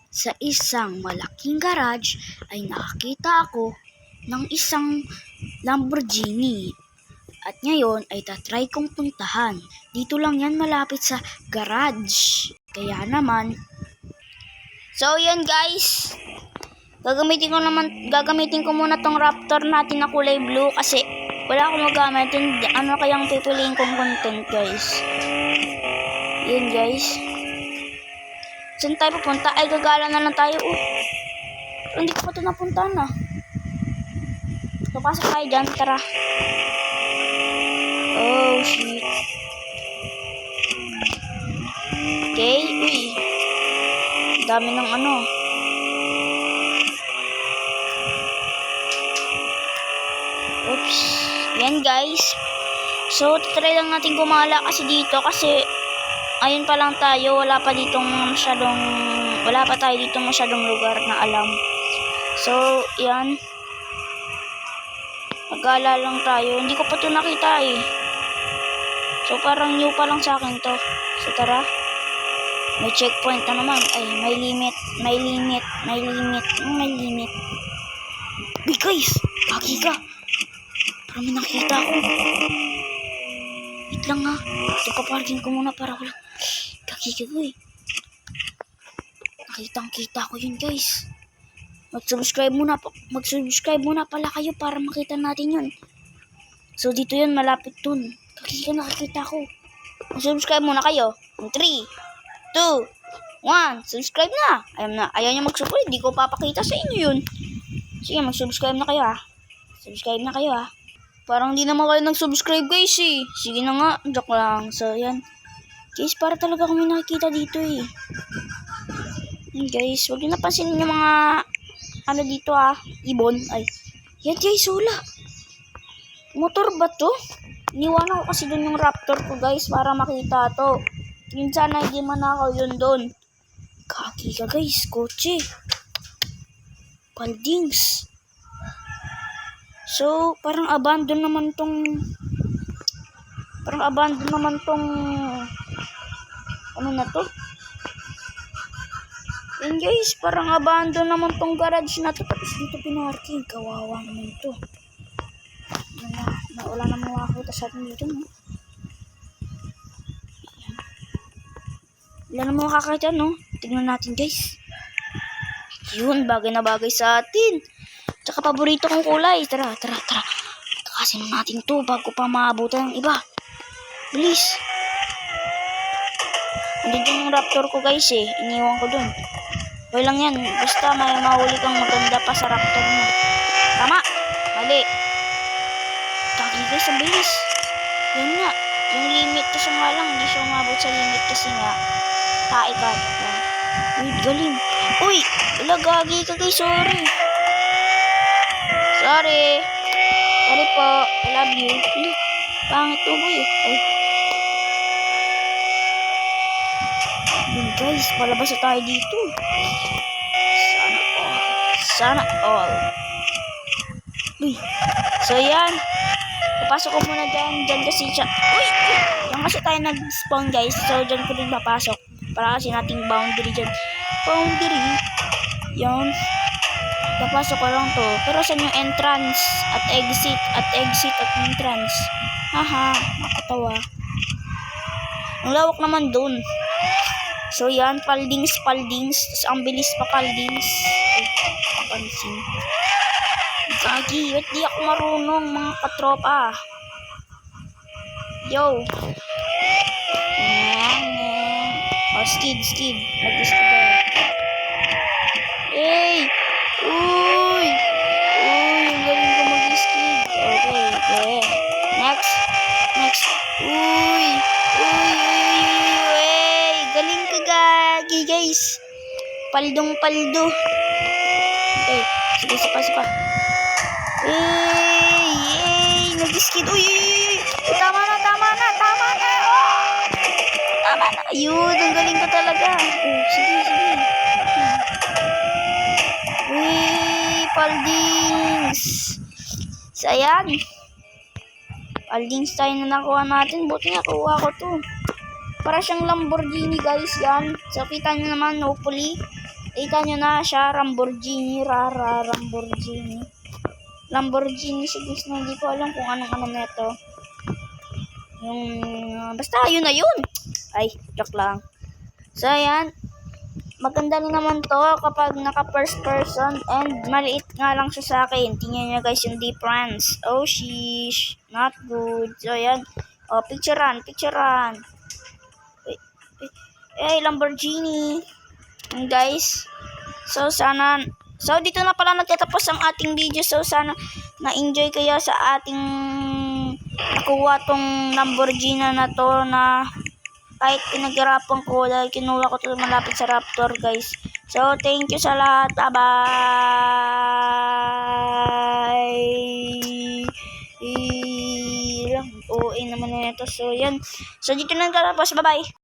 Sa isang malaking garage ay nakakita ako ng isang Lamborghini. At ngayon ay tatry kong puntahan. Dito lang yan malapit sa garage. Kaya naman. So yan guys. Gagamitin ko muna tong Raptor natin na kulay blue kasi wala akong magamit. Ano kayang pipiliin kong content guys? Yan guys. Saan tayo pupunta? Ay gagala na lang tayo. Pero hindi ko pa ito napuntahan ah. Papasok tayo dyan. Tara. Oh shit. Okay. Uy. Dami ng ano. Oops. Yan guys. So try lang natin gumala kasi dito kasi ayun pa lang tayo. Wala pa tayo dito masyadong lugar na alam. So yan. Nagala lang tayo. Hindi ko pa ito nakita eh. So parang new pa lang sa akin to. So tara. May checkpoint na naman. Ay, may limit. Uy guys, kaki ka. Parang may nakita ako. Wait lang ha. Ito paparking ko muna para wala. Kaki ka ko eh. Nakitang-kita ko yun guys. Mag-subscribe muna pala kayo para makita natin yun. So dito yun, malapit dun. Kaki ka, nakakita ko. Mag-subscribe muna kayo. 3, 2, 1, subscribe na. Ayaw nyo mag-subscribe, hindi ko papakita sa inyo yun. Sige, mag-subscribe na kayo ha. Subscribe na kayo ha. Parang hindi naman kayo nag-subscribe guys eh. Sige na nga, joke lang. So yan. Guys, para talaga kami nakikita dito eh. Yan guys, huwag nyo napansinin yung mga ano dito ah, ibon. Ay, yan guys, wala. Motor ba to? Iniwanan ko kasi dun yung Raptor ko guys para makita to. Yun sana hindi manakaw yun dun. Kaki ka guys, kotse. Paldings. So, parang abandon naman tong ano na to? Yan guys, parang abandon naman tong garage na to. Tapos dito pinarking. Kawawa naman ito. Wala namang makakita sa atin dito. No? Wala namang makakita, no? Tignan natin guys. Yun, bagay na bagay sa atin. Tsaka paborito kong kulay. Tara. Takasin natin to bago pa maabutan ng iba. Bilis. Andito yung Raptor ko guys eh. Iniwan ko dun. Okay lang yan. Basta may mahuli kang maganda pa sa Raptor mo. Tama. Mali. Taki guys, ang bilis. Yan nga. Yung limit kasi nga lang. Hindi siya umabot sa limit kasi nga. Tae ka. Uy, galing. Uy, wala gagi ka guys. Sorry po. I love you. Pangit to boy. Ay. Yun guys, palabas na tayo dito. Sana all. Uy. So yan. Papasok ko muna dyan kasi siya. Uy. Yan kasi tayo nag-spawn guys. So dyan ko din papasok. Para kasi nating boundary dyan. Yan. Papasok ko lang to. Pero saan yung entrance at exit at entrance? Haha, nakatawa. Ang lawak naman dun. So yan, paldings. Tapos ang bilis pa paldings. Ay, kapansin. Gagi, ba't di ako marunong mga katropa? Yo. Oh, skid. Nag-skid tayo. Hey! Uy! Ang galing ko mag-skid. Okay. Next. Uy! Galing ka gagi guys. Paldong. Okay. Sige, sipa. Nag-skid. Uy! Tama na. Oh! Tama na. Ayun, ang galing ko talaga. Oh, sige. Paldings. So, ayan. Paldings tayo na nakuha natin. Buti nakuha ko to. Para siyang Lamborghini guys yan. So kita nyo naman hopefully Kita nyo na siya, Lamborghini, Lamborghini. Lamborghini si guys na hindi ko alam kung anong neto. Yung, basta yun na yun. Ay, joke lang. So, ayan. Maganda rin naman to kapag naka first person and maliit nga lang siya sa akin. Tingnan nyo guys yung difference. Oh, sheesh. Not good. So, ayan. Oh, picturean. Lamborghini. And guys. So, dito na pala nagtatapos ang ating video. So, sana na-enjoy kayo sa ating nakuha tong Lamborghini na to na kahit pinaghirapan ko dahil kinuha ko ito malapit sa Raptor guys. So, thank you sa lahat. Bye! OA naman na ito. So, yan. So, dito na nagtatapos. Bye-bye!